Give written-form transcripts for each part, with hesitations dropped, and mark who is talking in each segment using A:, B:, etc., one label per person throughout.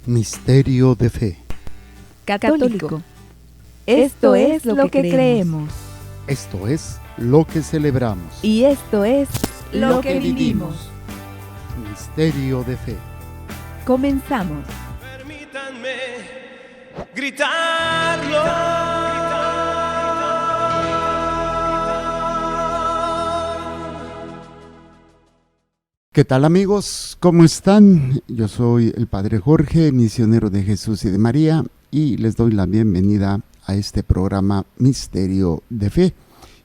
A: Misterio de fe.
B: Católico. Esto es lo que creemos.
A: Esto es lo que celebramos.
B: Y esto es lo que vivimos.
A: Misterio de fe.
B: Comenzamos.
C: Permítanme gritarlo.
A: ¿Qué tal, amigos? ¿Cómo están? Yo soy el Padre Jorge, misionero de Jesús y de María, y les doy la bienvenida a este programa Misterio de Fe,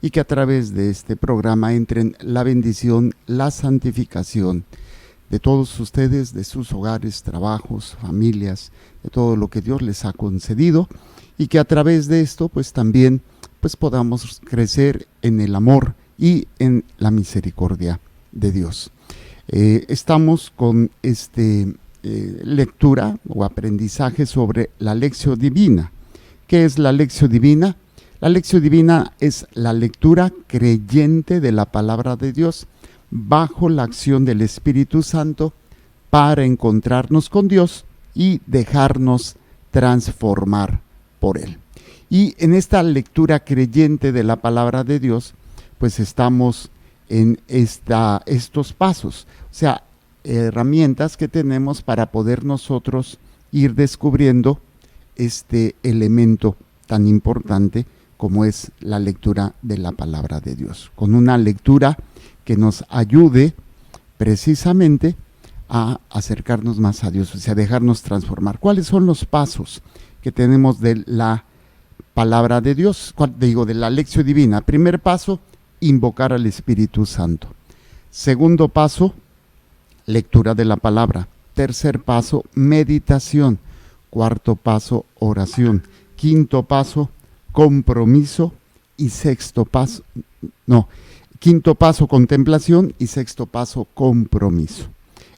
A: y que a través de este programa entren la bendición, la santificación de todos ustedes, de sus hogares, trabajos, familias, de todo lo que Dios les ha concedido, y que a través de esto pues también podamos crecer en el amor y en la misericordia de Dios. Estamos con lectura o aprendizaje sobre la Lectio Divina. ¿Qué es la Lectio Divina? La Lectio Divina es la lectura creyente de la palabra de Dios bajo la acción del Espíritu Santo para encontrarnos con Dios y dejarnos transformar por Él. Y en esta lectura creyente de la palabra de Dios, pues estamos en estos pasos, o sea, herramientas que tenemos para poder nosotros ir descubriendo este elemento tan importante como es la lectura de la palabra de Dios, con una lectura que nos ayude precisamente a acercarnos más a Dios, o sea, dejarnos transformar. ¿Cuáles son los pasos que tenemos de la palabra de Dios? De la Lectio Divina. Primer paso, invocar al Espíritu Santo. Segundo paso, lectura de la palabra. Tercer paso, meditación. Cuarto paso, oración. Quinto paso, compromiso. Y quinto paso, contemplación. Y sexto paso, compromiso.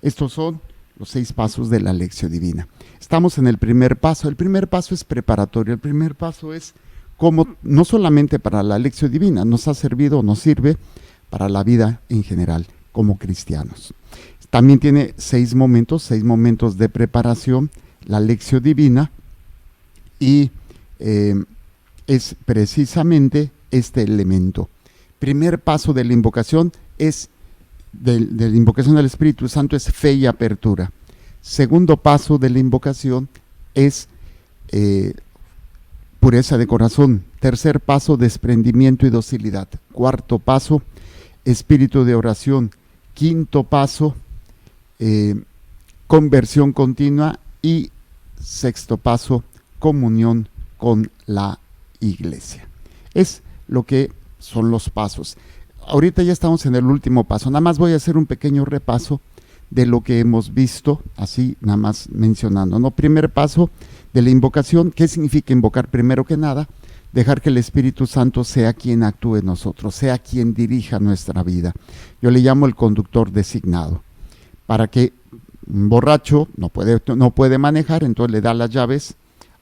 A: Estos son los 6 pasos de la Lectio Divina. Estamos en el primer paso. El primer paso es preparatorio. El primer paso es como no solamente para la Lectio Divina, nos ha servido, nos sirve para la vida en general como cristianos. También tiene 6 momentos de preparación, la Lectio Divina, y es precisamente este elemento. Primer paso de la invocación de la invocación del Espíritu Santo es fe y apertura. Segundo paso de la invocación es pureza de corazón. Tercer paso, desprendimiento y docilidad. Cuarto paso, espíritu de oración. Quinto paso, conversión continua. Y sexto paso, comunión con la iglesia. Es lo que son los pasos. Ahorita ya estamos en el último paso. Nada más voy a hacer un pequeño repaso de lo que hemos visto, así nada más mencionando, ¿no? Primer paso de la invocación. ¿Qué significa invocar? Primero que nada, dejar que el Espíritu Santo sea quien actúe en nosotros, sea quien dirija nuestra vida. Yo le llamo el conductor designado. Para que un borracho no puede manejar, entonces le da las llaves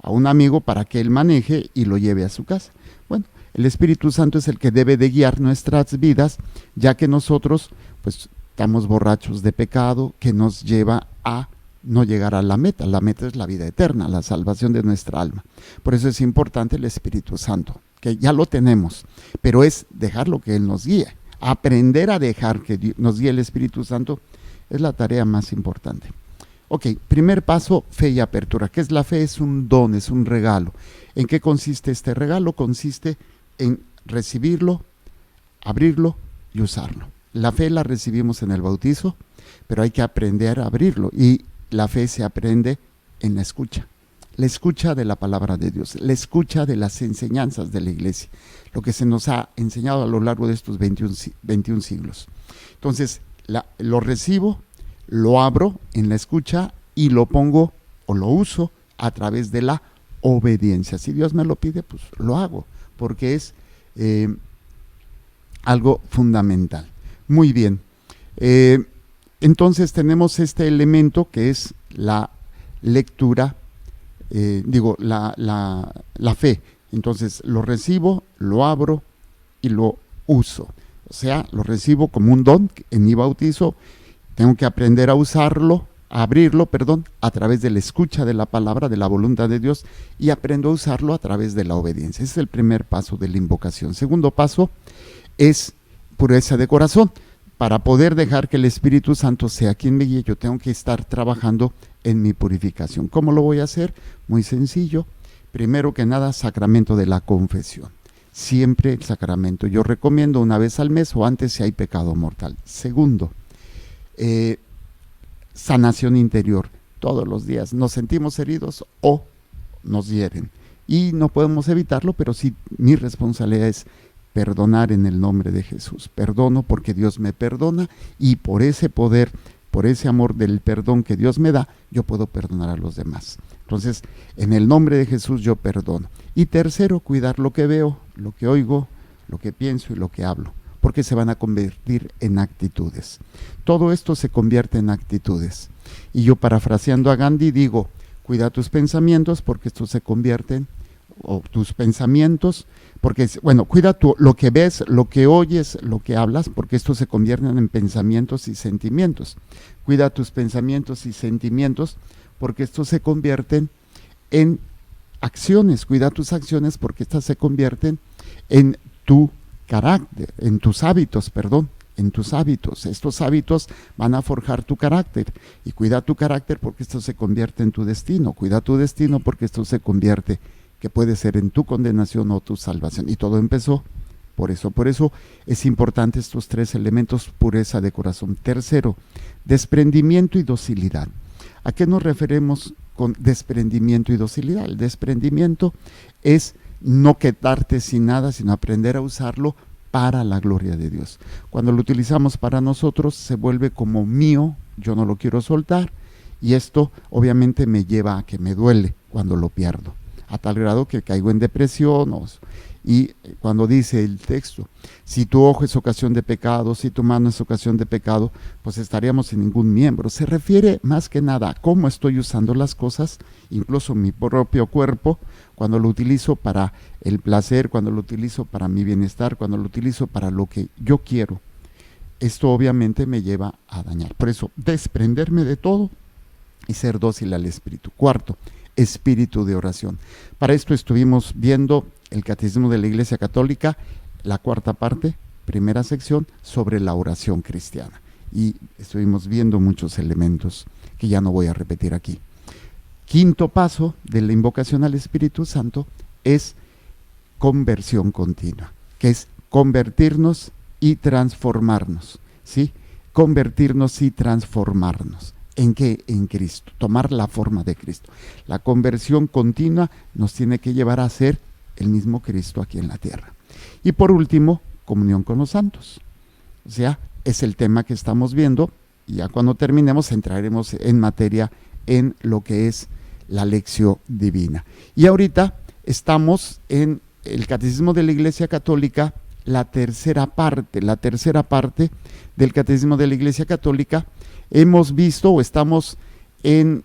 A: a un amigo para que él maneje y lo lleve a su casa. Bueno, el Espíritu Santo es el que debe de guiar nuestras vidas, ya que nosotros pues estamos borrachos de pecado que nos lleva a no llegar a la meta. La meta es la vida eterna, la salvación de nuestra alma. Por eso es importante el Espíritu Santo, que ya lo tenemos, pero es dejarlo que Él nos guíe. Aprender a dejar que nos guíe el Espíritu Santo es la tarea más importante. Ok, primer paso, fe y apertura. ¿Qué es la fe? Es un don, es un regalo. ¿En qué consiste este regalo? Consiste en recibirlo, abrirlo y usarlo. La fe la recibimos en el bautizo, pero hay que aprender a abrirlo, y la fe se aprende en la escucha de la palabra de Dios, la escucha de las enseñanzas de la iglesia, lo que se nos ha enseñado a lo largo de estos 21 siglos. Entonces, lo recibo, lo abro en la escucha y lo pongo o lo uso a través de la obediencia. Si Dios me lo pide, pues lo hago, porque es algo fundamental. Muy bien. Entonces tenemos este elemento que es la lectura, la fe. Entonces lo recibo, lo abro y lo uso. O sea, lo recibo como un don en mi bautizo. Tengo que aprender a usarlo abrirlo, a través de la escucha de la palabra, de la voluntad de Dios, y aprendo a usarlo a través de la obediencia. Ese es el primer paso de la invocación. Segundo paso es pureza de corazón. Para poder dejar que el Espíritu Santo sea quien me guíe, yo tengo que estar trabajando en mi purificación. ¿Cómo lo voy a hacer? Muy sencillo. Primero que nada, sacramento de la confesión. Siempre el sacramento. Yo recomiendo una vez al mes o antes si hay pecado mortal. Segundo, sanación interior. Todos los días nos sentimos heridos o nos hieren. Y no podemos evitarlo, pero sí mi responsabilidad es perdonar en el nombre de Jesús. Perdono porque Dios me perdona, y por ese poder, por ese amor del perdón que Dios me da, yo puedo perdonar a los demás. Entonces, en el nombre de Jesús yo perdono. Y tercero, cuidar lo que veo, lo que oigo, lo que pienso y lo que hablo, porque se van a convertir en actitudes. Todo esto se convierte en actitudes. Y yo, parafraseando a Gandhi, digo, cuida tus pensamientos porque estos se convierten, o tus pensamientos, porque, bueno, cuida lo que ves, lo que oyes, lo que hablas, porque estos se convierten en pensamientos y sentimientos. Cuida tus pensamientos y sentimientos, porque estos se convierten en acciones. Cuida tus acciones, porque estas se convierten en tu carácter, en tus hábitos. Estos hábitos van a forjar tu carácter. Y cuida tu carácter, porque esto se convierte en tu destino. Cuida tu destino, porque esto se convierte, que puede ser en tu condenación o tu salvación. Y todo empezó por eso. Por eso es importante estos tres elementos: pureza de corazón. Tercero, desprendimiento y docilidad. ¿A qué nos referimos con desprendimiento y docilidad? El desprendimiento es no quedarte sin nada, sino aprender a usarlo para la gloria de Dios. Cuando lo utilizamos para nosotros, se vuelve como mío, yo no lo quiero soltar, y esto obviamente me lleva a que me duele cuando lo pierdo, a tal grado que caigo en depresión. Y cuando dice el texto, si tu ojo es ocasión de pecado, si tu mano es ocasión de pecado, pues estaríamos sin ningún miembro. Se refiere más que nada a cómo estoy usando las cosas, incluso mi propio cuerpo, cuando lo utilizo para el placer, cuando lo utilizo para mi bienestar, cuando lo utilizo para lo que yo quiero. Esto obviamente me lleva a dañar. Por eso, desprenderme de todo y ser dócil al Espíritu. Cuarto, espíritu de oración. Para esto estuvimos viendo el Catecismo de la Iglesia Católica, la cuarta parte, primera sección, sobre la oración cristiana. Y estuvimos viendo muchos elementos que ya no voy a repetir aquí. Quinto paso de la invocación al Espíritu Santo es conversión continua, que es convertirnos y transformarnos, ¿sí? Convertirnos y transformarnos. ¿En qué? En Cristo, tomar la forma de Cristo. La conversión continua nos tiene que llevar a ser el mismo Cristo aquí en la tierra. Y por último, comunión con los santos. O sea, es el tema que estamos viendo, y ya cuando terminemos entraremos en materia en lo que es la lección divina. Y ahorita estamos en el Catecismo de la Iglesia Católica, la tercera parte del Catecismo de la Iglesia Católica. Hemos visto, o estamos en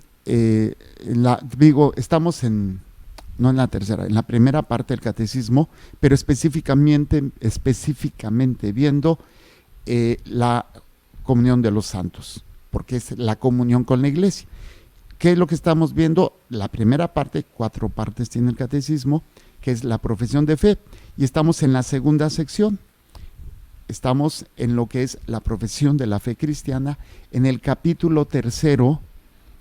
A: no en la tercera, en la primera parte del catecismo, pero específicamente viendo la comunión de los santos, porque es la comunión con la iglesia. ¿Qué es lo que estamos viendo? La primera parte, 4 partes tiene el catecismo, que es la profesión de fe, y estamos en la segunda sección. Estamos en lo que es la profesión de la fe cristiana, en el capítulo 3,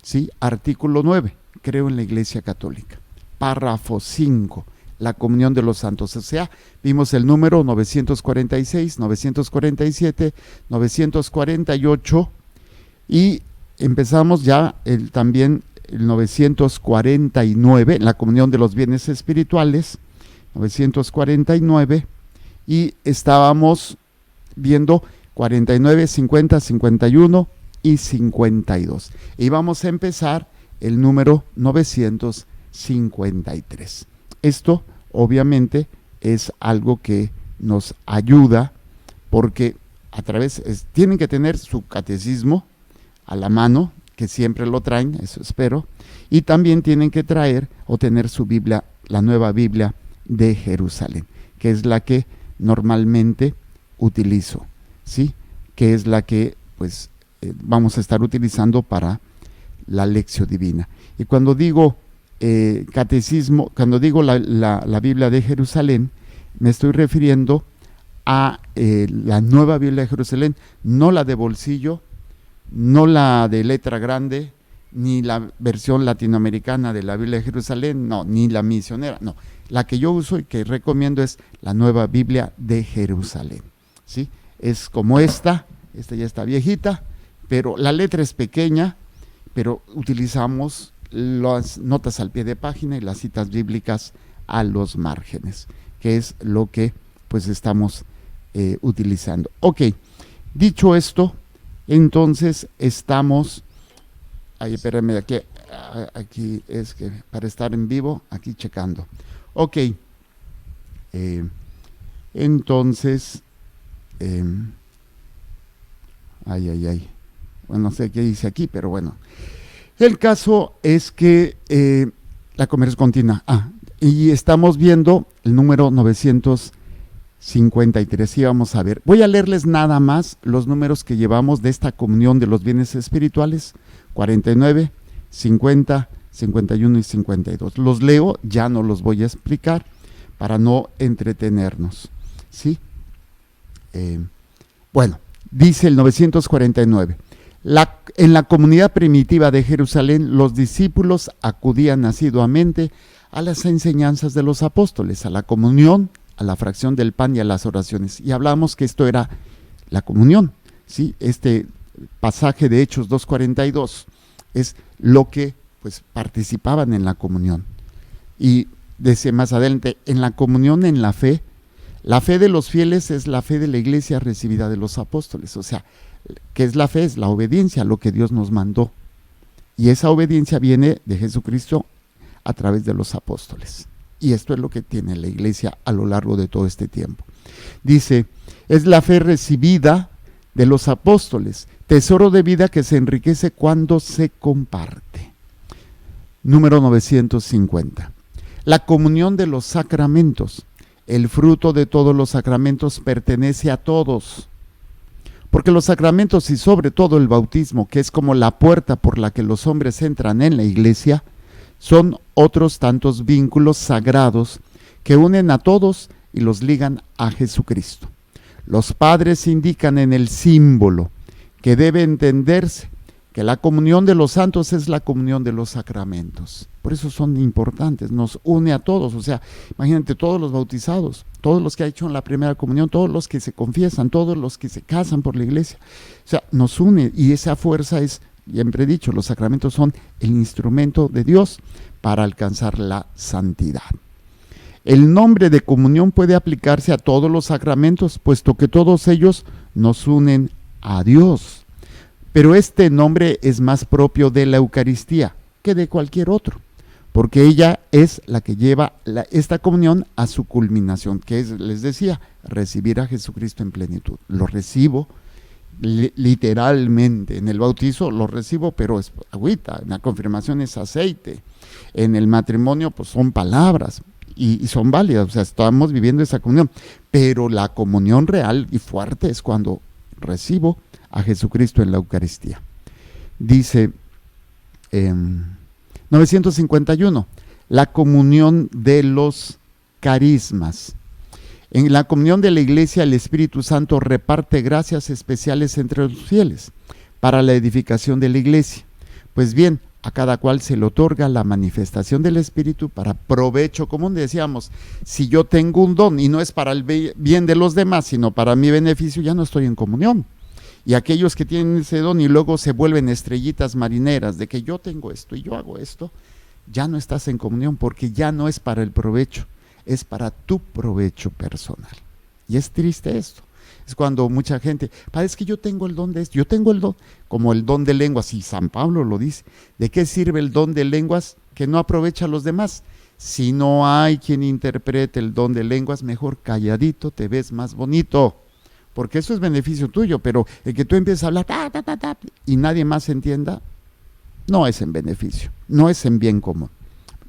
A: ¿sí? Artículo 9, creo en la Iglesia Católica. Párrafo 5, la comunión de los santos. O sea, vimos el número 946, 947, 948, y empezamos ya también el 949, la comunión de los bienes espirituales, 949, y estábamos viendo 49, 50, 51 y 52. Y vamos a empezar el número 953. Esto obviamente es algo que nos ayuda, porque a través, tienen que tener su catecismo a la mano, que siempre lo traen, eso espero, y también tienen que traer o tener su Biblia, la nueva Biblia de Jerusalén, que es la que normalmente utilizo, ¿sí? Que es la que pues vamos a estar utilizando para la Lectio Divina. Y cuando digo catecismo, cuando digo la Biblia de Jerusalén, me estoy refiriendo a la nueva Biblia de Jerusalén, no la de bolsillo, no la de letra grande, ni la versión latinoamericana de la Biblia de Jerusalén, no, ni la misionera, no. La que yo uso y que recomiendo es la nueva Biblia de Jerusalén, ¿sí? Es como esta ya está viejita, pero la letra es pequeña, pero utilizamos las notas al pie de página y las citas bíblicas a los márgenes, que es lo que pues estamos utilizando. Ok, dicho esto, entonces estamos, espérame, aquí es que para estar en vivo, aquí checando. Ok, entonces, bueno, no sé qué dice aquí, pero bueno. El caso es que la conversación continúa. Y estamos viendo el número 953. Y vamos a ver. Voy a leerles nada más los números que llevamos de esta comunión de los bienes espirituales: 49, 50, 51 y 52. Los leo, ya no los voy a explicar para no entretenernos, ¿sí? Bueno, dice el 949. En la comunidad primitiva de Jerusalén, los discípulos acudían asiduamente a las enseñanzas de los apóstoles, a la comunión, a la fracción del pan y a las oraciones. Y hablamos que esto era la comunión, ¿sí? Este pasaje de Hechos 2:42 es lo que pues participaban en la comunión. Y dice más adelante, en la comunión, en la fe de los fieles es la fe de la iglesia recibida de los apóstoles. O sea, ¿qué es la fe? Es la obediencia a lo que Dios nos mandó. Y esa obediencia viene de Jesucristo a través de los apóstoles. Y esto es lo que tiene la iglesia a lo largo de todo este tiempo. Dice, es la fe recibida de los apóstoles, tesoro de vida que se enriquece cuando se comparte. Número 950. La comunión de los sacramentos. El fruto de todos los sacramentos pertenece a todos. Porque los sacramentos y sobre todo el bautismo, que es como la puerta por la que los hombres entran en la iglesia, son otros tantos vínculos sagrados que unen a todos y los ligan a Jesucristo. Los padres indican en el símbolo que debe entenderse que la comunión de los santos es la comunión de los sacramentos. Por eso son importantes, nos une a todos. O sea, imagínate, todos los bautizados, todos los que han hecho la primera comunión, todos los que se confiesan, todos los que se casan por la iglesia. O sea, nos une, y esa fuerza es, siempre he dicho, los sacramentos son el instrumento de Dios para alcanzar la santidad. El nombre de comunión puede aplicarse a todos los sacramentos, puesto que todos ellos nos unen a Dios. Pero este nombre es más propio de la Eucaristía que de cualquier otro, porque ella es la que lleva esta comunión a su culminación, que es, les decía, recibir a Jesucristo en plenitud. Lo recibo literalmente. En el bautizo lo recibo, pero es agüita. En la confirmación es aceite. En el matrimonio pues son palabras y son válidas. O sea, estamos viviendo esa comunión, pero la comunión real y fuerte es cuando recibo a Jesucristo en la Eucaristía. Dice 951, la comunión de los carismas. En la comunión de la iglesia, el Espíritu Santo reparte gracias especiales entre los fieles para la edificación de la iglesia. Pues bien, a cada cual se le otorga la manifestación del Espíritu para provecho común. Decíamos, si yo tengo un don y no es para el bien de los demás, sino para mi beneficio, ya no estoy en comunión. Y aquellos que tienen ese don y luego se vuelven estrellitas marineras de que yo tengo esto y yo hago esto, ya no estás en comunión, porque ya no es para el provecho, es para tu provecho personal. Y es triste esto. Es cuando mucha gente, es que yo tengo el don de esto, yo tengo el don, como el don de lenguas, y San Pablo lo dice. ¿De qué sirve el don de lenguas que no aprovecha a los demás? Si no hay quien interprete el don de lenguas, mejor calladito, te ves más bonito. Porque eso es beneficio tuyo, pero el que tú empieces a hablar y nadie más entienda, no es en beneficio, no es en bien común.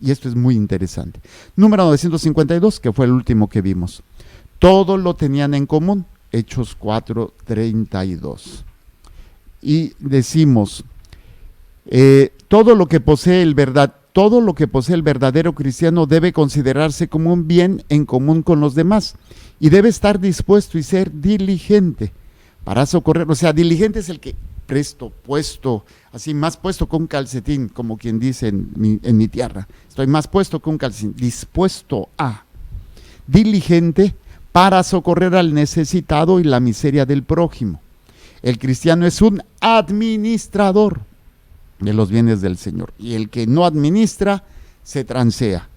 A: Y esto es muy interesante. Número 952, que fue el último que vimos. Todo lo tenían en común, Hechos 4:32. Y decimos, Todo lo que posee el verdadero cristiano debe considerarse como un bien en común con los demás y debe estar dispuesto y ser diligente para socorrer. O sea, diligente es el que presto, puesto, así más puesto que un calcetín, como quien dice en mi tierra. Estoy más puesto que un calcetín, dispuesto a, diligente para socorrer al necesitado y la miseria del prójimo. El cristiano es un administrador de los bienes del Señor, y el que no administra se transea,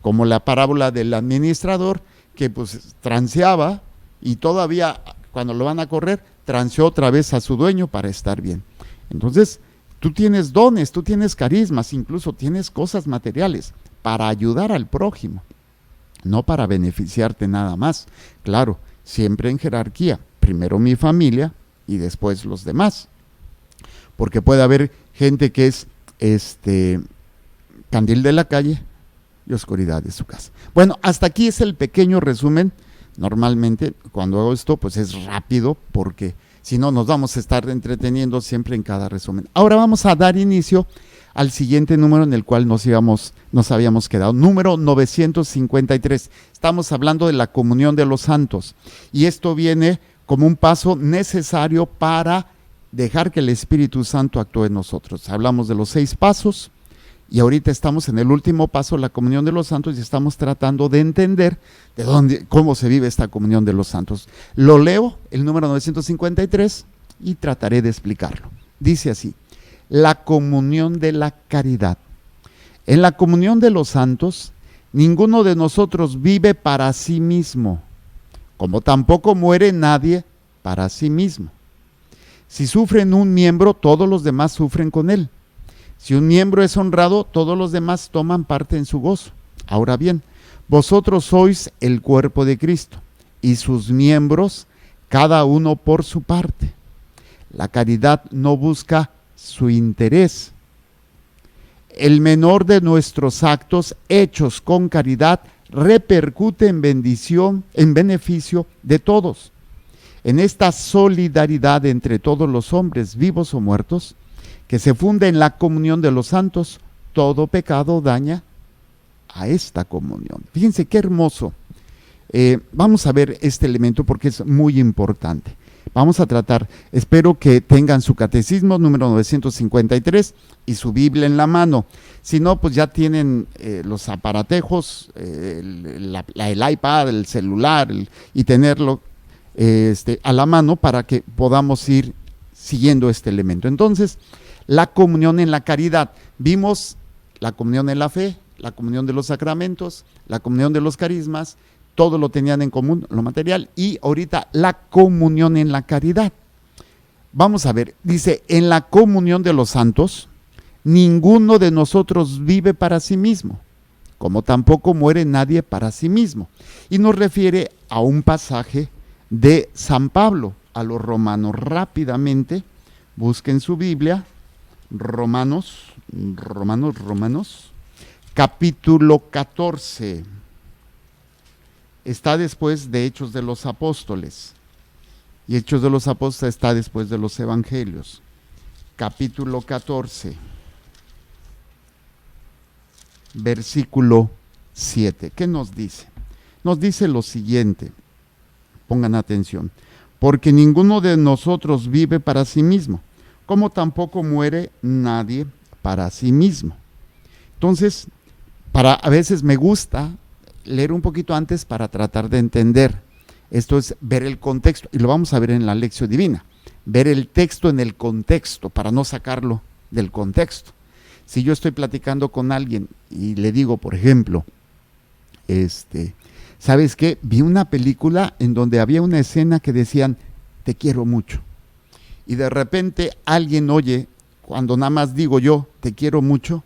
A: como la parábola del administrador que pues transeaba y todavía cuando lo van a correr transeó otra vez a su dueño para estar bien. Entonces tú tienes dones, tú tienes carismas, incluso tienes cosas materiales para ayudar al prójimo, no para beneficiarte nada más. Claro, siempre en jerarquía, primero mi familia y después los demás, porque puede haber gente que es candil de la calle y oscuridad de su casa. Bueno, hasta aquí es el pequeño resumen. Normalmente cuando hago esto pues es rápido, porque si no nos vamos a estar entreteniendo siempre en cada resumen. Ahora vamos a dar inicio al siguiente número en el cual nos habíamos quedado, número 953. Estamos hablando de la comunión de los santos, y esto viene como un paso necesario para dejar que el Espíritu Santo actúe en nosotros. Hablamos de los 6 pasos y ahorita estamos en el último paso, la comunión de los santos, y estamos tratando de entender cómo se vive esta comunión de los santos. Lo leo, el número 953, y trataré de explicarlo. Dice así: la comunión de la caridad. En la comunión de los santos, ninguno de nosotros vive para sí mismo, como tampoco muere nadie para sí mismo. Si sufren un miembro, todos los demás sufren con él. Si un miembro es honrado, todos los demás toman parte en su gozo. Ahora bien, vosotros sois el cuerpo de Cristo, y sus miembros, cada uno por su parte. La caridad no busca su interés. El menor de nuestros actos hechos con caridad repercute en bendición, en beneficio de todos. En esta solidaridad entre todos los hombres, vivos o muertos, que se funde en la comunión de los santos, todo pecado daña a esta comunión. Fíjense qué hermoso. Vamos a ver este elemento porque es muy importante. Vamos a tratar, espero que tengan su catecismo número 953 y su Biblia en la mano. Si no, pues ya tienen los aparatejos, el iPad, el celular, y tenerlo a la mano para que podamos ir siguiendo este elemento. Entonces, la comunión en la caridad. Vimos la comunión en la fe, la comunión de los sacramentos, la comunión de los carismas, todo lo tenían en común, lo material, y ahorita la comunión en la caridad. Vamos a ver, dice, en la comunión de los santos, ninguno de nosotros vive para sí mismo, como tampoco muere nadie para sí mismo. Y nos refiere a un pasaje de San Pablo a los romanos. Rápidamente, busquen su Biblia, Romanos, capítulo 14. Está después de Hechos de los Apóstoles, y Hechos de los Apóstoles está después de los Evangelios. Capítulo 14, versículo 7. ¿Qué nos dice? Nos dice lo siguiente, pongan atención: porque ninguno de nosotros vive para sí mismo, como tampoco muere nadie para sí mismo. Entonces, a veces me gusta leer un poquito antes para tratar de entender. Esto es ver el contexto, y lo vamos a ver en la Lección Divina. Ver el texto en el contexto, para no sacarlo del contexto. Si yo estoy platicando con alguien y le digo, por ejemplo, ¿sabes qué? Vi una película en donde había una escena que decían, te quiero mucho. Y de repente alguien oye, cuando nada más digo yo, te quiero mucho,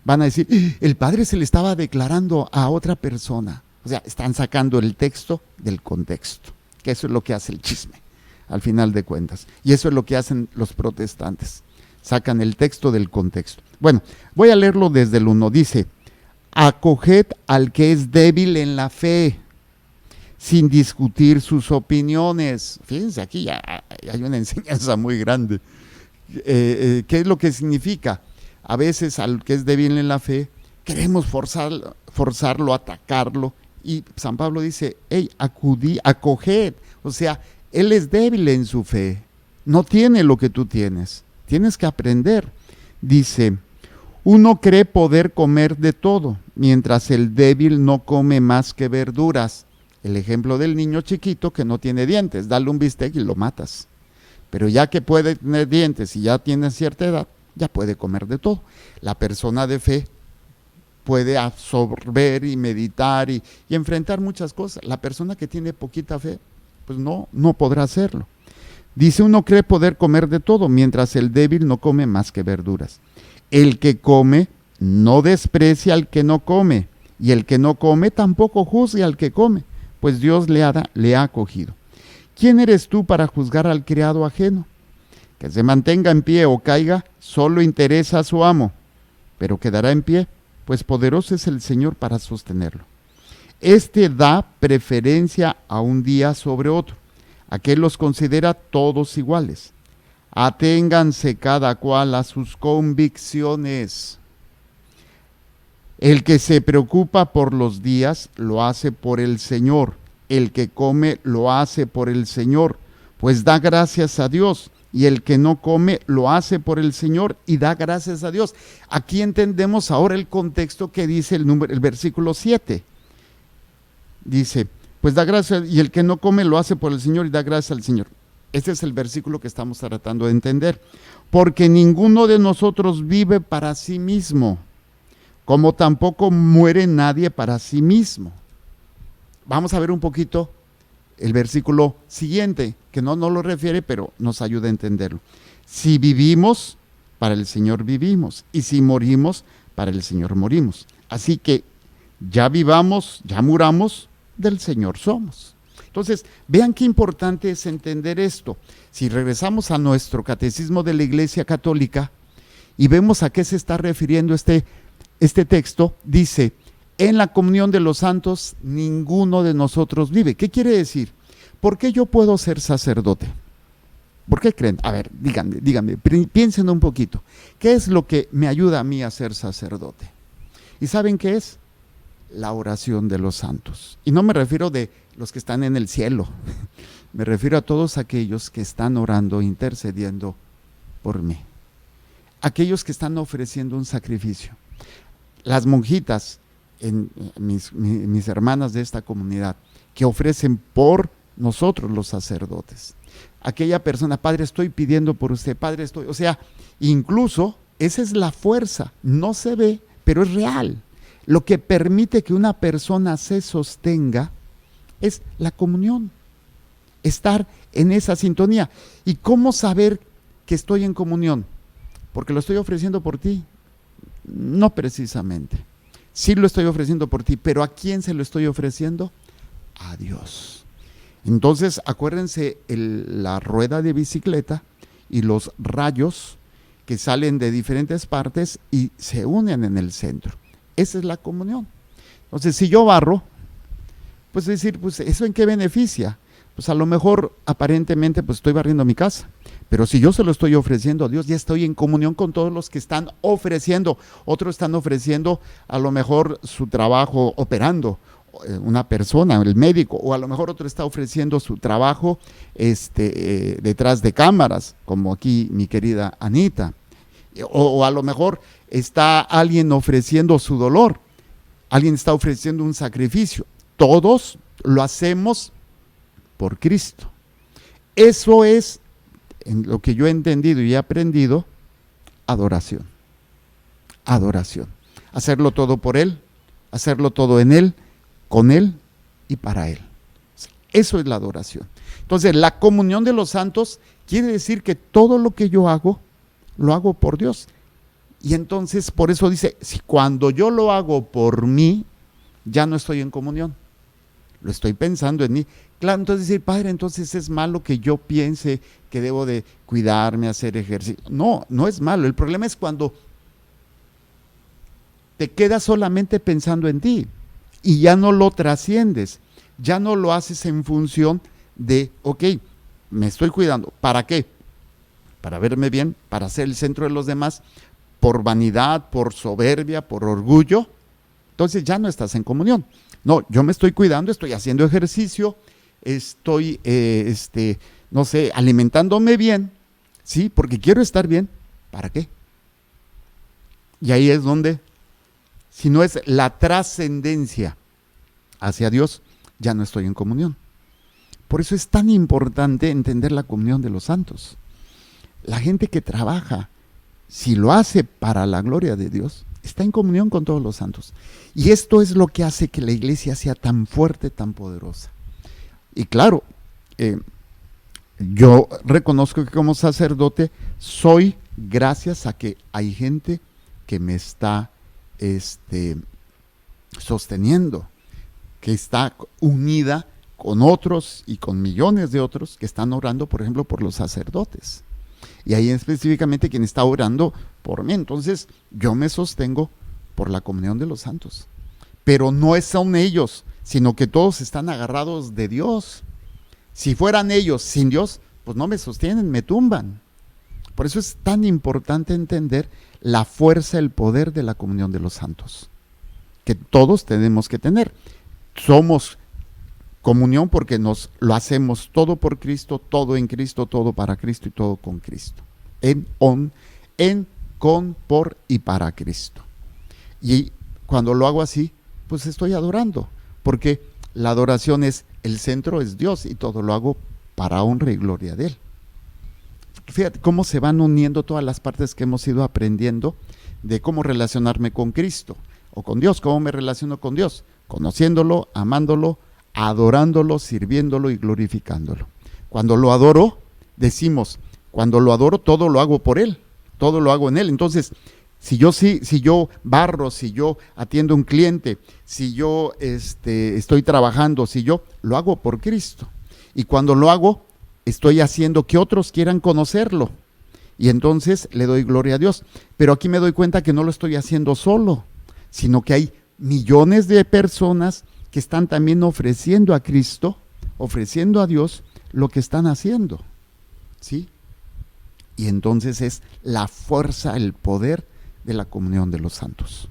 A: van a decir, el padre se le estaba declarando a otra persona. O sea, están sacando el texto del contexto, que eso es lo que hace el chisme, al final de cuentas. Y eso es lo que hacen los protestantes, sacan el texto del contexto. Bueno, voy a leerlo desde el 1. Dice, acoged al que es débil en la fe, sin discutir sus opiniones. Fíjense, aquí ya hay una enseñanza muy grande. ¿Qué es lo que significa? a veces al que es débil en la fe, queremos forzarlo, atacarlo. Y San Pablo dice, hey, acoged. O sea, él es débil en su fe, no tiene lo que tú tienes. Tienes que aprender. Dice, uno cree poder comer de todo, mientras el débil no come más que verduras. El ejemplo del niño chiquito que no tiene dientes, dale un bistec y lo matas. Pero ya que puede tener dientes y ya tiene cierta edad, ya puede comer de todo. La persona de fe puede absorber y meditar y enfrentar muchas cosas. La persona que tiene poquita fe, pues no podrá hacerlo. Dice, uno cree poder comer de todo, mientras el débil no come más que verduras. El que come no desprecia al que no come, y el que no come tampoco juzgue al que come, pues Dios le ha acogido. ¿Quién eres tú para juzgar al criado ajeno? Que se mantenga en pie o caiga, solo interesa a su amo, pero quedará en pie, pues poderoso es el Señor para sostenerlo. Este da preferencia a un día sobre otro. Aquel los considera todos iguales. Aténganse cada cual a sus convicciones. El que se preocupa por los días lo hace por el Señor. El que come lo hace por el Señor, pues da gracias a Dios. Y el que no come lo hace por el Señor y da gracias a Dios. Aquí entendemos ahora el contexto que dice el versículo 7. Dice, pues da gracias, y el que no come lo hace por el Señor y da gracias al Señor. Este es el versículo que estamos tratando de entender. Porque ninguno de nosotros vive para sí mismo, como tampoco muere nadie para sí mismo. Vamos a ver un poquito el versículo siguiente, que no lo refiere, pero nos ayuda a entenderlo. Si vivimos, para el Señor vivimos, y si morimos, para el Señor morimos. Así que ya vivamos, ya muramos, del Señor somos. Entonces, vean qué importante es entender esto. Si regresamos a nuestro catecismo de la Iglesia Católica y vemos a qué se está refiriendo este texto, dice, en la comunión de los santos ninguno de nosotros vive. ¿Qué quiere decir? ¿Por qué yo puedo ser sacerdote? ¿Por qué creen? A ver, díganme, piensen un poquito. ¿Qué es lo que me ayuda a mí a ser sacerdote? ¿Y saben qué es? La oración de los santos. Y no me refiero de los que están en el cielo, me refiero a todos aquellos que están orando, intercediendo por mí. Aquellos que están ofreciendo un sacrificio. Las monjitas, mis hermanas de esta comunidad, que ofrecen por nosotros los sacerdotes. Aquella persona, Padre, estoy pidiendo por usted, Padre, estoy, o sea, incluso esa es la fuerza, no se ve, pero es real. Lo que permite que una persona se sostenga es la comunión, estar en esa sintonía. ¿Y cómo saber que estoy en comunión? Porque lo estoy ofreciendo por ti. No precisamente. Sí lo estoy ofreciendo por ti, pero ¿a quién se lo estoy ofreciendo? A Dios. Entonces, acuérdense la rueda de bicicleta y los rayos que salen de diferentes partes y se unen en el centro. Esa es la comunión. Entonces, si yo barro, pues decir, pues ¿eso en qué beneficia? Pues a lo mejor aparentemente pues estoy barriendo mi casa, pero si yo se lo estoy ofreciendo a Dios, ya estoy en comunión con todos los que están ofreciendo. Otros están ofreciendo a lo mejor su trabajo operando, una persona, el médico, o a lo mejor otro está ofreciendo su trabajo detrás de cámaras, como aquí mi querida Anita, o a lo mejor está alguien ofreciendo su dolor, alguien está ofreciendo un sacrificio. Todos lo hacemos por Cristo. Eso es, en lo que yo he entendido y he aprendido, adoración. Adoración. Hacerlo todo por Él, hacerlo todo en Él, con Él y para Él. Eso es la adoración. Entonces, la comunión de los santos quiere decir que todo lo que yo hago, lo hago por Dios. Y entonces, por eso dice, si cuando yo lo hago por mí, ya no estoy en comunión. Lo estoy pensando en mí. Claro, entonces decir, Padre, entonces es malo que yo piense que debo de cuidarme, hacer ejercicio. No, no es malo. El problema es cuando te quedas solamente pensando en ti y ya no lo trasciendes, ya no lo haces en función de, ok, me estoy cuidando. ¿Para qué? Para verme bien, para ser el centro de los demás, por vanidad, por soberbia, por orgullo, entonces ya no estás en comunión. No, yo me estoy cuidando, estoy haciendo ejercicio, estoy, no sé, alimentándome bien, ¿sí? Porque quiero estar bien. ¿Para qué? Y ahí es donde, si no es la trascendencia hacia Dios, ya no estoy en comunión. Por eso es tan importante entender la comunión de los santos. La gente que trabaja, si lo hace para la gloria de Dios, está en comunión con todos los santos. Y esto es lo que hace que la iglesia sea tan fuerte, tan poderosa. Y claro, yo reconozco que como sacerdote soy gracias a que hay gente que me está sosteniendo, que está unida con otros y con millones de otros que están orando, por ejemplo, por los sacerdotes. Y ahí específicamente quien está orando por mí. Entonces yo me sostengo por la comunión de los santos. Pero no son ellos, sino que todos están agarrados de Dios. Si fueran ellos sin Dios, pues no me sostienen, me tumban. Por eso es tan importante entender la fuerza, el poder de la comunión de los santos, que todos tenemos que tener. Somos comunión porque nos lo hacemos todo por Cristo, todo en Cristo, todo para Cristo y todo con Cristo. Con, por y para Cristo. Y cuando lo hago así, pues estoy adorando, porque la adoración es, el centro es Dios y todo lo hago para honra y gloria de Él. Fíjate cómo se van uniendo todas las partes que hemos ido aprendiendo de cómo relacionarme con Cristo o con Dios, cómo me relaciono con Dios, conociéndolo, amándolo, adorándolo, sirviéndolo y glorificándolo. Cuando lo adoro, decimos, cuando lo adoro todo lo hago por Él, todo lo hago en Él. Entonces, si yo barro, si yo atiendo a un cliente, si yo estoy trabajando, si yo lo hago por Cristo. Y cuando lo hago, estoy haciendo que otros quieran conocerlo. Y entonces le doy gloria a Dios. Pero aquí me doy cuenta que no lo estoy haciendo solo, sino que hay millones de personas que están también ofreciendo a Cristo, ofreciendo a Dios lo que están haciendo, ¿sí? Y entonces es la fuerza, el poder de la comunión de los santos.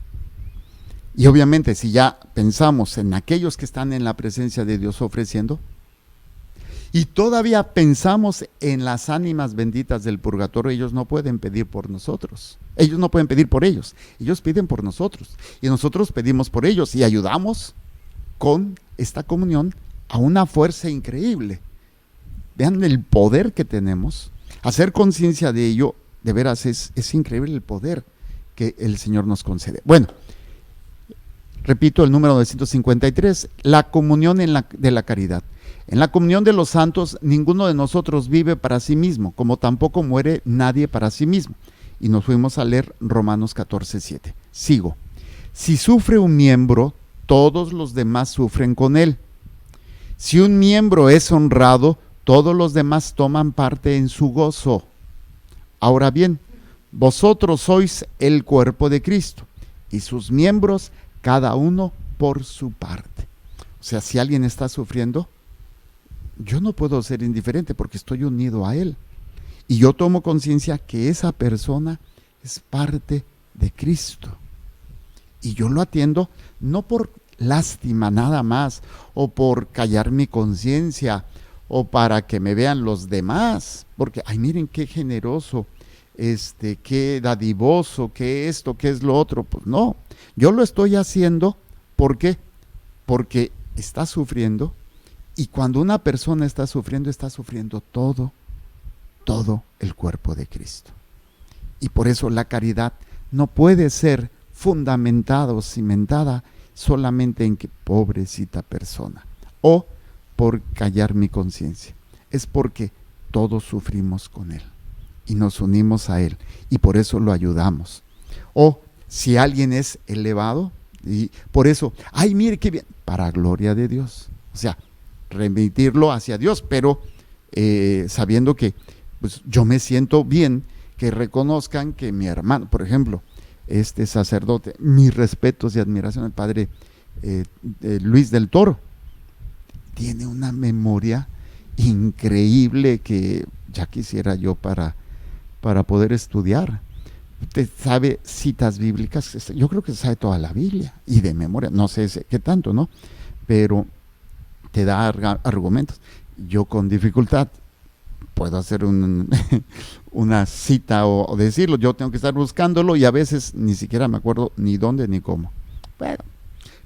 A: Y obviamente si ya pensamos en aquellos que están en la presencia de Dios ofreciendo, y todavía pensamos en las ánimas benditas del purgatorio, ellos no pueden pedir por nosotros, ellos no pueden pedir por ellos, ellos piden por nosotros, y nosotros pedimos por ellos y ayudamos con esta comunión a una fuerza increíble. Vean el poder que tenemos. Hacer conciencia de ello, de veras, es increíble el poder que el Señor nos concede. Bueno, repito el número 953, la comunión de la caridad. En la comunión de los santos, ninguno de nosotros vive para sí mismo, como tampoco muere nadie para sí mismo. Y nos fuimos a leer Romanos 14:7. Sigo. Si sufre un miembro, todos los demás sufren con él. Si un miembro es honrado, todos los demás toman parte en su gozo. Ahora bien, vosotros sois el cuerpo de Cristo, y sus miembros, cada uno por su parte. O sea, si alguien está sufriendo, yo no puedo ser indiferente porque estoy unido a Él. Y yo tomo conciencia que esa persona es parte de Cristo. Y yo lo atiendo no por lástima nada más, o por callar mi conciencia, o para que me vean los demás, porque, ay, miren qué generoso, qué dadivoso, qué esto, qué es lo otro. Pues no, yo lo estoy haciendo, ¿por qué? Porque está sufriendo, y cuando una persona está sufriendo todo el cuerpo de Cristo. Y por eso la caridad no puede ser fundamentada o cimentada solamente en que pobrecita persona, o por callar mi conciencia. Es porque todos sufrimos con Él y nos unimos a Él, y por eso lo ayudamos. O si alguien es elevado, y por eso, ay, mire qué bien, para gloria de Dios. O sea, remitirlo hacia Dios, pero sabiendo que pues, yo me siento bien, que reconozcan que mi hermano, por ejemplo, este sacerdote, mis respetos y admiración al padre Luis del Toro, tiene una memoria increíble que ya quisiera yo para poder estudiar, te sabe citas bíblicas, yo creo que sabe toda la Biblia y de memoria, no sé qué tanto, ¿no? Pero te da argumentos. Yo con dificultad puedo hacer una cita o decirlo, yo tengo que estar buscándolo y a veces ni siquiera me acuerdo ni dónde ni cómo. Bueno,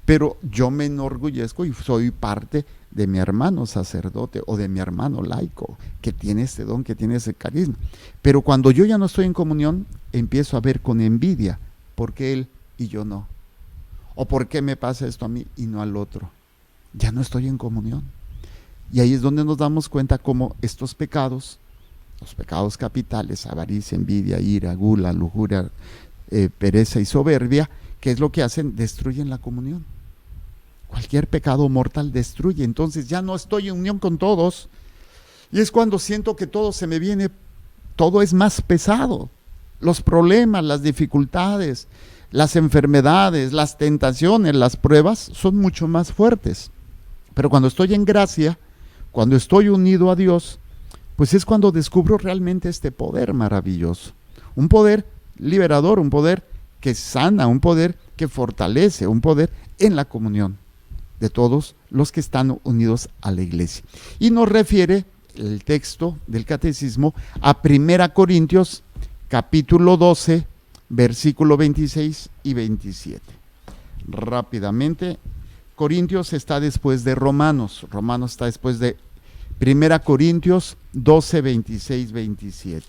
A: pero yo me enorgullezco y soy parte de mi hermano sacerdote o de mi hermano laico, que tiene este don, que tiene ese carisma. Pero cuando yo ya no estoy en comunión, empiezo a ver con envidia, ¿por qué él y yo no? ¿O por qué me pasa esto a mí y no al otro? Ya no estoy en comunión. Y ahí es donde nos damos cuenta cómo estos pecados, los pecados capitales, avaricia, envidia, ira, gula, lujuria, pereza y soberbia, ¿qué es lo que hacen? Destruyen la comunión. Cualquier pecado mortal destruye. Entonces ya no estoy en unión con todos. Y es cuando siento que todo se me viene, todo es más pesado. Los problemas, las dificultades, las enfermedades, las tentaciones, las pruebas son mucho más fuertes. Pero cuando estoy en gracia, cuando estoy unido a Dios, pues es cuando descubro realmente este poder maravilloso. Un poder liberador, un poder que sana, un poder que fortalece, un poder en la comunión de todos los que están unidos a la iglesia. Y nos refiere el texto del catecismo a 1 Corintios capítulo 12, versículo 26 y 27. Rápidamente, Corintios está después de Romanos. Romanos está después de 1 Corintios 12, 26, 27.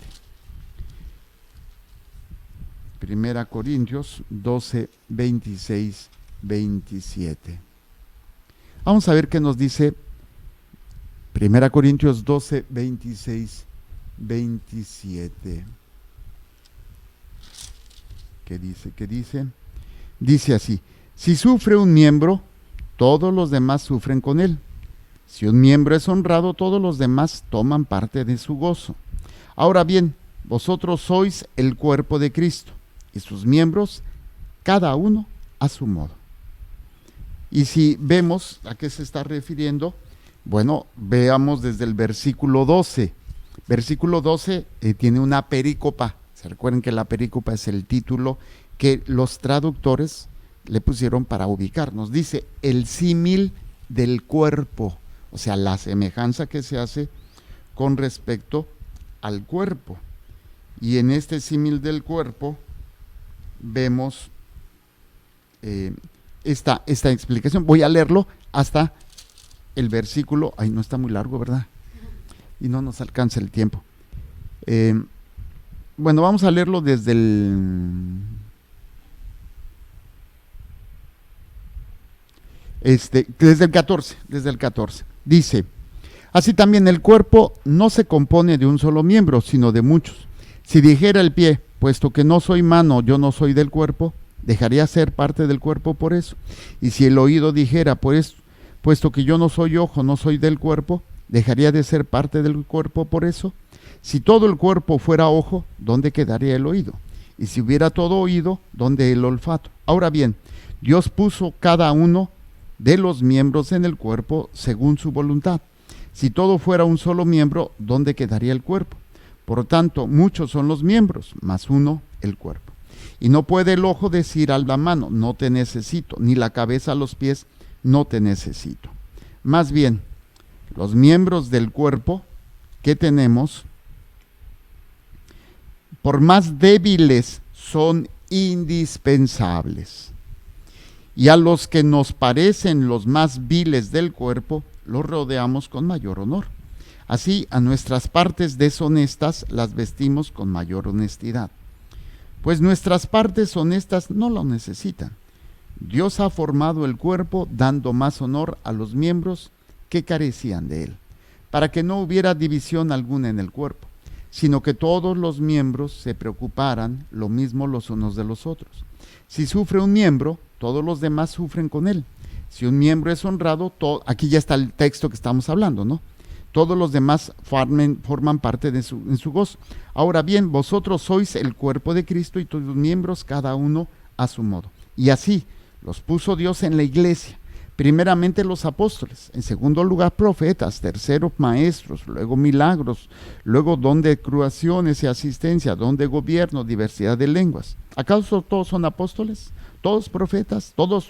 A: 1 Corintios 12, 26, 27. Vamos a ver qué nos dice 1 Corintios 12, 26, 27. ¿Qué dice? ¿Qué dice? Dice así: si sufre un miembro, todos los demás sufren con él. Si un miembro es honrado, todos los demás toman parte de su gozo. Ahora bien, vosotros sois el cuerpo de Cristo, y sus miembros, cada uno a su modo. Y si vemos a qué se está refiriendo, bueno, veamos desde el versículo 12. Versículo 12 tiene una perícopa. Se recuerden que la perícopa es el título que los traductores le pusieron para ubicarnos. Dice, el símil del cuerpo, o sea, la semejanza que se hace con respecto al cuerpo. Y en este símil del cuerpo vemos esta explicación. Voy a leerlo hasta el versículo, no está muy largo, ¿verdad? Y no nos alcanza el tiempo. Bueno, vamos a leerlo desde el desde el 14. Dice: así también el cuerpo no se compone de un solo miembro, sino de muchos. Si dijera el pie, puesto que no soy mano, yo no soy del cuerpo, dejaría ser parte del cuerpo por eso. Y si el oído dijera, pues, puesto que yo no soy ojo, no soy del cuerpo, dejaría de ser parte del cuerpo por eso. Si todo el cuerpo fuera ojo, ¿dónde quedaría el oído? Y si hubiera todo oído, ¿dónde el olfato? Ahora bien, Dios puso cada uno de los miembros en el cuerpo según su voluntad. Si todo fuera un solo miembro, ¿dónde quedaría el cuerpo? Por tanto, muchos son los miembros, mas uno el cuerpo. Y no puede el ojo decir a la mano, no te necesito, ni la cabeza a los pies, no te necesito. Más bien, los miembros del cuerpo que tenemos, por más débiles, son indispensables. Y a los que nos parecen los más viles del cuerpo, los rodeamos con mayor honor. Así, a nuestras partes deshonestas las vestimos con mayor honestidad. Pues nuestras partes honestas no lo necesitan. Dios ha formado el cuerpo dando más honor a los miembros que carecían de él, para que no hubiera división alguna en el cuerpo, sino que todos los miembros se preocuparan lo mismo los unos de los otros. Si sufre un miembro, todos los demás sufren con él. Si un miembro es honrado, aquí ya está el texto que estamos hablando, ¿no? Todos los demás forman parte en su gozo. Ahora bien, vosotros sois el cuerpo de Cristo y todos los miembros, cada uno a su modo. Y así los puso Dios en la iglesia, Primeramente los apóstoles, en segundo lugar profetas, tercero maestros, luego milagros, luego don de curaciones y asistencia, don de gobierno, diversidad de lenguas. ¿Acaso todos son apóstoles? ¿Todos profetas? ¿Todos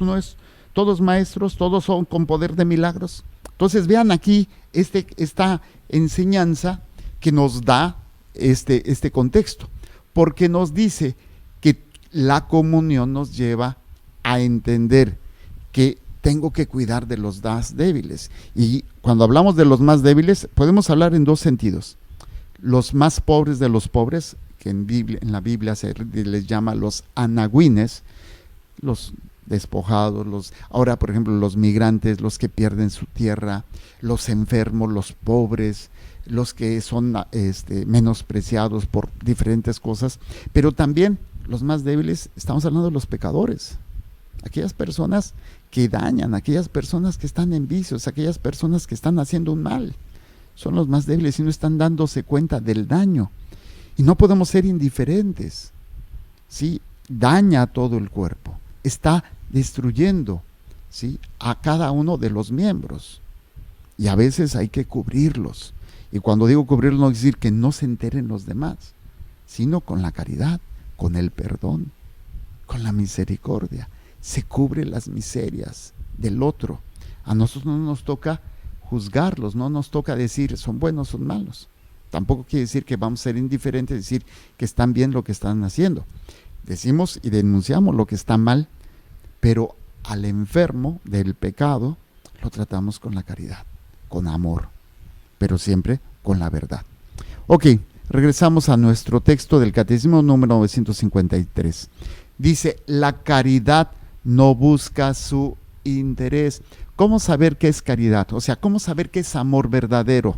A: maestros? ¿Todos son con poder de milagros? Entonces vean aquí esta enseñanza que nos da este contexto, porque nos dice que la comunión nos lleva a entender que tengo que cuidar de los más débiles. Y cuando hablamos de los más débiles, podemos hablar en dos sentidos. Los más pobres de los pobres, que en la Biblia se les llama los anaguines, los despojados, ahora por ejemplo los migrantes, los que pierden su tierra, los enfermos, los pobres, los que son menospreciados por diferentes cosas, pero también los más débiles, estamos hablando de los pecadores, aquellas personas que dañan, aquellas personas que están en vicios, aquellas personas que están haciendo un mal, son los más débiles y no están dándose cuenta del daño. Y no podemos ser indiferentes, ¿sí? Daña a todo el cuerpo, está destruyendo, ¿sí?, a cada uno de los miembros. Y a veces hay que cubrirlos. Y cuando digo cubrirlos no es decir que no se enteren los demás, sino con la caridad, con el perdón, con la misericordia. Se cubre las miserias del otro. A nosotros no nos toca juzgarlos, no nos toca decir son buenos, son malos. Tampoco quiere decir que vamos a ser indiferentes, decir que están bien lo que están haciendo. Decimos y denunciamos lo que está mal, pero al enfermo del pecado lo tratamos con la caridad, con amor, pero siempre con la verdad. Ok, regresamos a nuestro texto del Catecismo número 953. Dice, la caridad no busca su interés. ¿Cómo saber qué es caridad? O sea, ¿cómo saber qué es amor verdadero?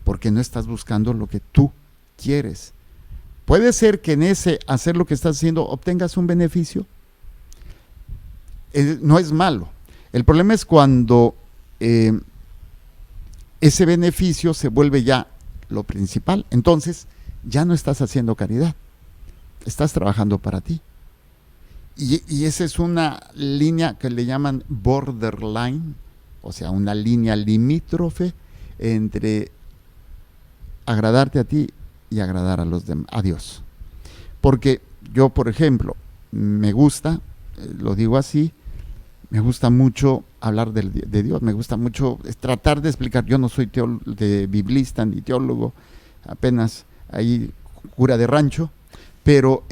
A: Porque no estás buscando lo que tú quieres. Puede ser que en ese hacer lo que estás haciendo obtengas un beneficio. No es malo. El problema es cuando ese beneficio se vuelve ya lo principal. Entonces ya no estás haciendo caridad. Estás trabajando para ti. Y esa es una línea que le llaman borderline, o sea, una línea limítrofe entre agradarte a ti y agradar a los demás, a Dios. Porque yo, por ejemplo, me gusta, lo digo así, me gusta mucho hablar de Dios, me gusta mucho tratar de explicar. Yo no soy biblista ni teólogo, apenas ahí cura de rancho, pero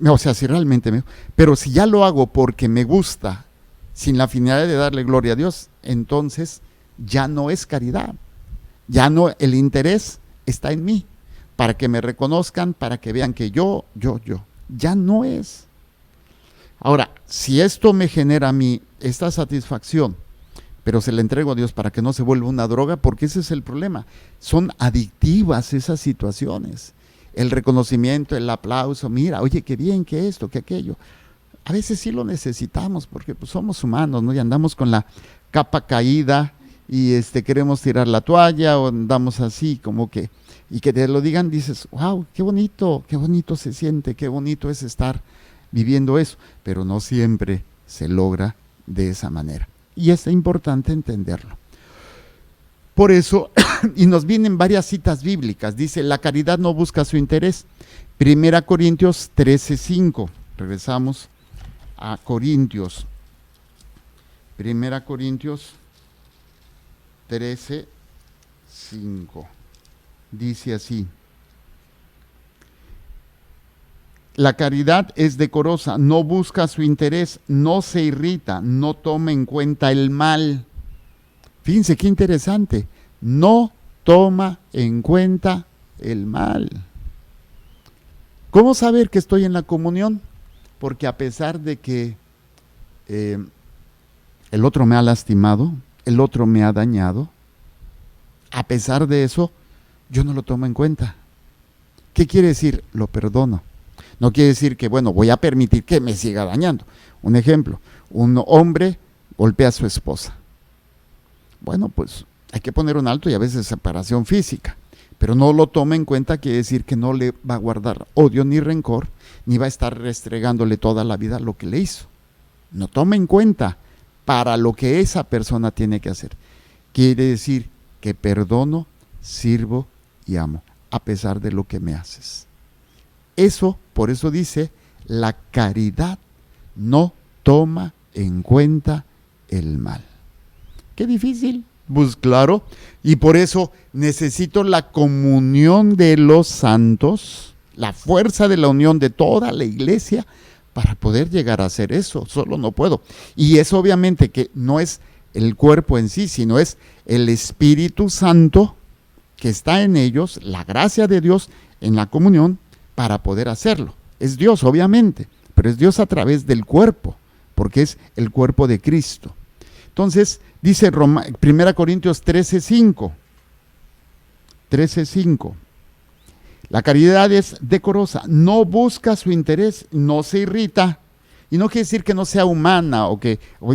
A: o sea, si realmente pero si ya lo hago porque me gusta, sin la finalidad de darle gloria a Dios, entonces ya no es caridad. Ya no, el interés está en mí, para que me reconozcan, para que vean que yo, ya no es. Ahora, si esto me genera a mí esta satisfacción, pero se la entrego a Dios para que no se vuelva una droga, porque ese es el problema. Son adictivas esas situaciones. El reconocimiento, el aplauso, mira, oye, qué bien, que esto, que aquello. A veces sí lo necesitamos, porque pues, somos humanos, ¿no? Y andamos con la capa caída, y queremos tirar la toalla, o andamos así como que, y que te lo digan, dices, wow, qué bonito se siente, qué bonito es estar viviendo eso, pero no siempre se logra de esa manera, y es importante entenderlo. Por eso, y nos vienen varias citas bíblicas, dice, la caridad no busca su interés, 1 Corintios 13:5, regresamos a Corintios, 1 Corintios 13:5, dice así, la caridad es decorosa, no busca su interés, no se irrita, no toma en cuenta el mal. Fíjense qué interesante, no toma en cuenta el mal. ¿Cómo saber que estoy en la comunión? Porque a pesar de que el otro me ha lastimado, el otro me ha dañado, a pesar de eso, yo no lo tomo en cuenta. ¿Qué quiere decir? Lo perdono. No quiere decir que, bueno, voy a permitir que me siga dañando. Un ejemplo, un hombre golpea a su esposa. Bueno, pues hay que poner un alto y a veces separación física, pero no lo toma en cuenta, quiere decir que no le va a guardar odio ni rencor, ni va a estar restregándole toda la vida lo que le hizo. no toma en cuenta para lo que esa persona tiene que hacer. Quiere decir que perdono, sirvo y amo, a pesar de lo que me haces. Eso, por eso dice, la caridad no toma en cuenta el mal. Qué difícil. Pues claro, y por eso necesito la comunión de los santos, la fuerza de la unión de toda la iglesia para poder llegar a hacer eso. Solo no puedo. Y es obviamente que no es el cuerpo en sí, sino es el Espíritu Santo que está en ellos, la gracia de Dios en la comunión para poder hacerlo. Es Dios, obviamente, pero es Dios a través del cuerpo, porque es el cuerpo de Cristo. Entonces, dice 1 Corintios 13:5. La caridad es decorosa, no busca su interés, no se irrita. Y no quiere decir que no sea humana, o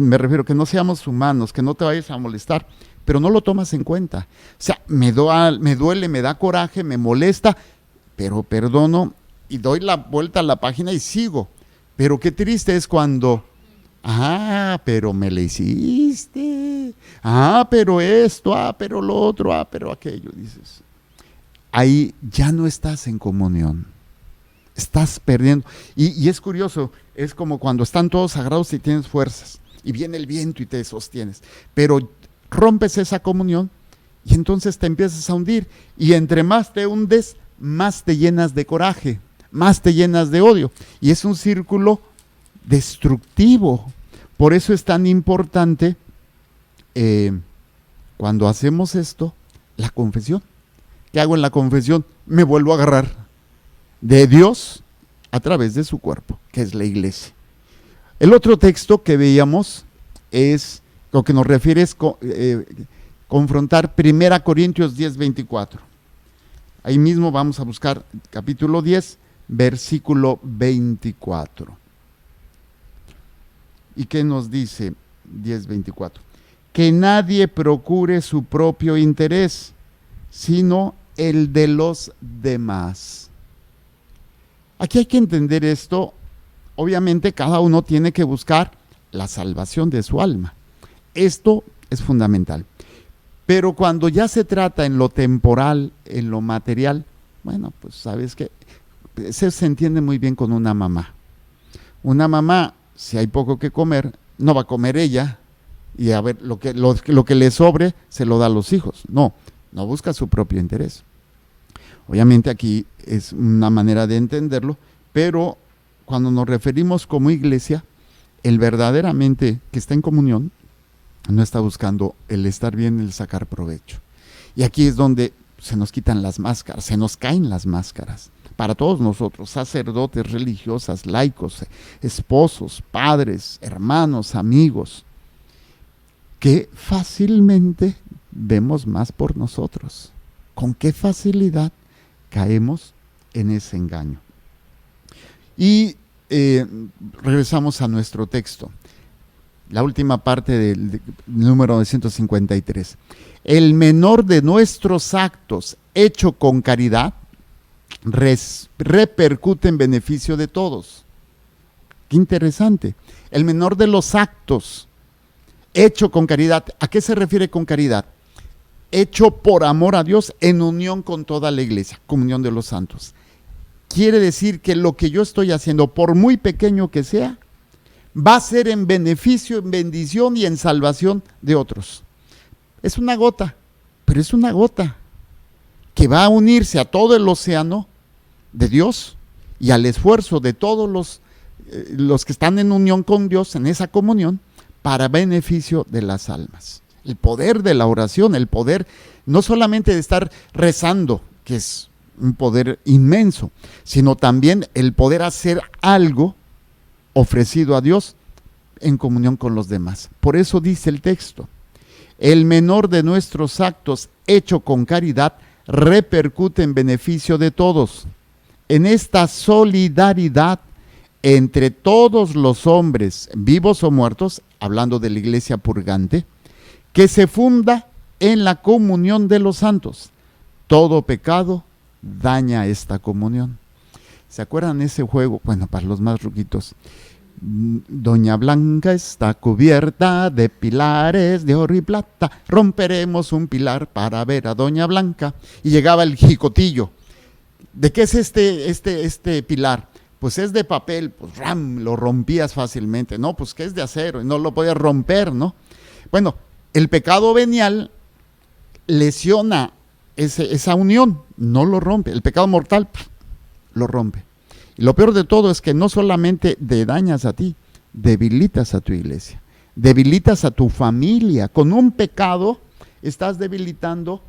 A: me refiero que no seamos humanos, que no te vayas a molestar, pero no lo tomas en cuenta. O sea, me duele, me da coraje, me molesta, pero perdono y doy la vuelta a la página y sigo. Pero qué triste es cuando, pero me le hiciste, pero esto, pero lo otro, pero aquello, dices. Ahí ya no estás en comunión, estás perdiendo. Y es curioso, es como cuando están todos sagrados y tienes fuerzas, y viene el viento y te sostienes, pero rompes esa comunión y entonces te empiezas a hundir, y entre más te hundes, más te llenas de coraje, más te llenas de odio, y es un círculo destructivo. Por eso es tan importante cuando hacemos esto, la confesión. ¿Qué hago en la confesión? Me vuelvo a agarrar de Dios a través de su cuerpo, que es la iglesia. El otro texto que veíamos es, lo que nos refiere es confrontar 1 Corintios 10:24. Ahí mismo vamos a buscar capítulo 10, versículo 24. ¿Y qué nos dice 10:24? Que nadie procure su propio interés, sino el de los demás. Aquí hay que entender esto. Obviamente cada uno tiene que buscar la salvación de su alma. Esto es fundamental. Pero cuando ya se trata en lo temporal, en lo material, bueno, pues sabes que se entiende muy bien con una mamá. Una mamá, si hay poco que comer, no va a comer ella, y a ver, lo que le sobre se lo da a los hijos. No busca su propio interés. Obviamente aquí es una manera de entenderlo, pero cuando nos referimos como iglesia, el verdaderamente que está en comunión no está buscando el estar bien, el sacar provecho. Y aquí es donde se nos quitan las máscaras, se nos caen las máscaras. Para todos nosotros, sacerdotes, religiosas, laicos, esposos, padres, hermanos, amigos, que fácilmente vemos más por nosotros. ¿Con qué facilidad caemos en ese engaño? Y regresamos a nuestro texto. La última parte del número 953. El menor de nuestros actos hecho con caridad repercute en beneficio de todos. Qué interesante. El menor de los actos hecho con caridad. ¿A qué se refiere con caridad? Hecho por amor a Dios en unión con toda la iglesia, comunión de los santos. Quiere decir que lo que yo estoy haciendo, por muy pequeño que sea, va a ser en beneficio, en bendición y en salvación de otros. Es una gota, pero es una gota que va a unirse a todo el océano de Dios y al esfuerzo de todos los que están en unión con Dios, en esa comunión, para beneficio de las almas. El poder de la oración, el poder no solamente de estar rezando, que es un poder inmenso, sino también el poder hacer algo ofrecido a Dios en comunión con los demás. Por eso dice el texto, el menor de nuestros actos hecho con caridad repercute en beneficio de todos. En esta solidaridad entre todos los hombres, vivos o muertos, hablando de la iglesia purgante, que se funda en la comunión de los santos. Todo pecado daña esta comunión. ¿Se acuerdan ese juego? Bueno, para los más ruquitos, Doña Blanca está cubierta de pilares de oro y plata, romperemos un pilar para ver a Doña Blanca. Y llegaba el jicotillo. ¿De qué es este pilar? Pues es de papel, pues ram, lo rompías fácilmente. No, pues que es de acero y no lo podías romper, ¿no? Bueno, el pecado venial lesiona esa unión, no lo rompe. El pecado mortal lo rompe. Y lo peor de todo es que no solamente te dañas a ti, debilitas a tu iglesia, debilitas a tu familia. Con un pecado estás debilitando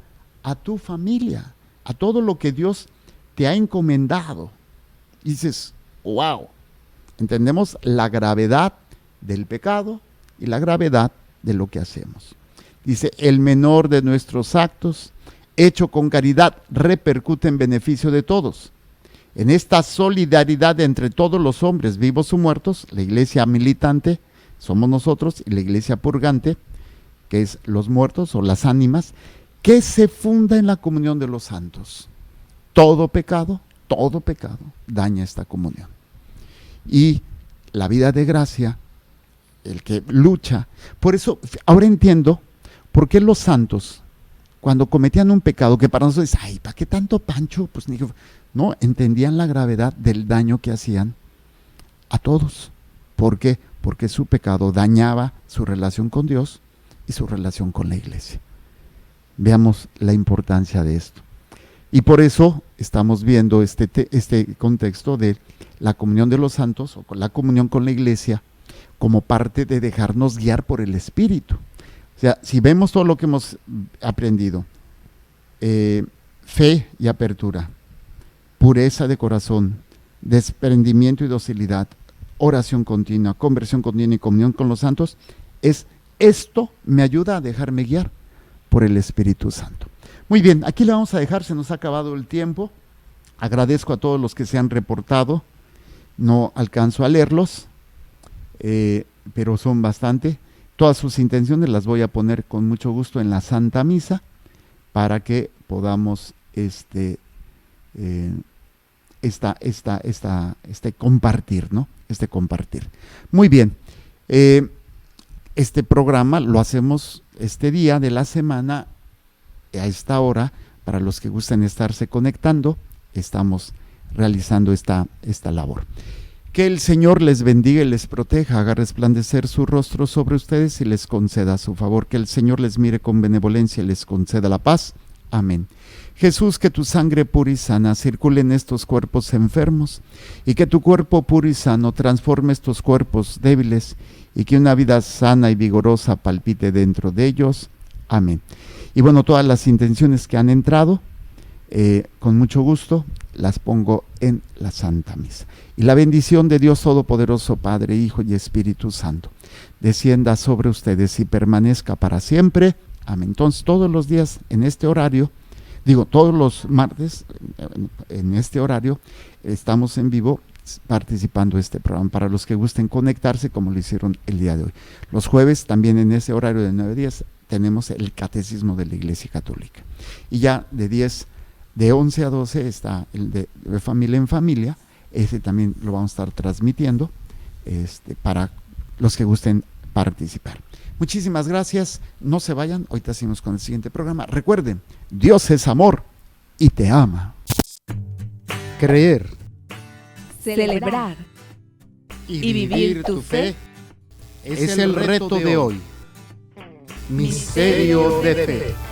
A: a tu familia, a todo lo que Dios te ha encomendado. Y dices, wow, entendemos la gravedad del pecado y la gravedad de lo que hacemos. Dice, el menor de nuestros actos, hecho con caridad, repercute en beneficio de todos. En esta solidaridad entre todos los hombres, vivos o muertos, la iglesia militante somos nosotros y la iglesia purgante, que es los muertos o las ánimas, que se funda en la comunión de los santos. Todo pecado daña esta comunión. Y la vida de gracia, el que lucha, por eso ahora entiendo por qué los santos, cuando cometían un pecado que para nosotros es, ay, ¿para qué tanto pancho? Pues no, entendían la gravedad del daño que hacían a todos. ¿Por qué? Porque su pecado dañaba su relación con Dios y su relación con la iglesia. Veamos la importancia de esto. Y por eso estamos viendo este contexto de la comunión de los santos o con la comunión con la iglesia como parte de dejarnos guiar por el Espíritu. O sea, si vemos todo lo que hemos aprendido, fe y apertura, pureza de corazón, desprendimiento y docilidad, oración continua, conversión continua y comunión con los santos, esto me ayuda a dejarme guiar por el Espíritu Santo. Muy bien, aquí le vamos a dejar, se nos ha acabado el tiempo. Agradezco a todos los que se han reportado, no alcanzo a leerlos, pero son bastante. Todas sus intenciones las voy a poner con mucho gusto en la Santa Misa para que podamos compartir, ¿no? Compartir. Muy bien. Este programa lo hacemos este día de la semana a esta hora. Para los que gusten estarse conectando, estamos realizando esta labor. Que el Señor les bendiga y les proteja, haga resplandecer su rostro sobre ustedes y les conceda su favor. Que el Señor les mire con benevolencia y les conceda la paz. Amén. Jesús, que tu sangre pura y sana circule en estos cuerpos enfermos y que tu cuerpo puro y sano transforme estos cuerpos débiles y que una vida sana y vigorosa palpite dentro de ellos. Amén. Y bueno, todas las intenciones que han entrado, con mucho gusto, las pongo en la Santa Misa. Y la bendición de Dios Todopoderoso, Padre, Hijo y Espíritu Santo, descienda sobre ustedes y permanezca para siempre. Amén. Entonces, todos los días en este horario, todos los martes en este horario, estamos en vivo participando en este programa, para los que gusten conectarse como lo hicieron el día de hoy. Los jueves también en ese horario de 9 días tenemos el Catecismo de la Iglesia Católica. Y ya de 11 a 12 está el de Familia en Familia. Ese también lo vamos a estar transmitiendo para los que gusten participar. Muchísimas gracias, no se vayan, ahorita seguimos con el siguiente programa. Recuerden, Dios es amor y te ama.
D: Creer,
B: celebrar
D: y vivir tu fe es el reto de hoy. Misterio de fe.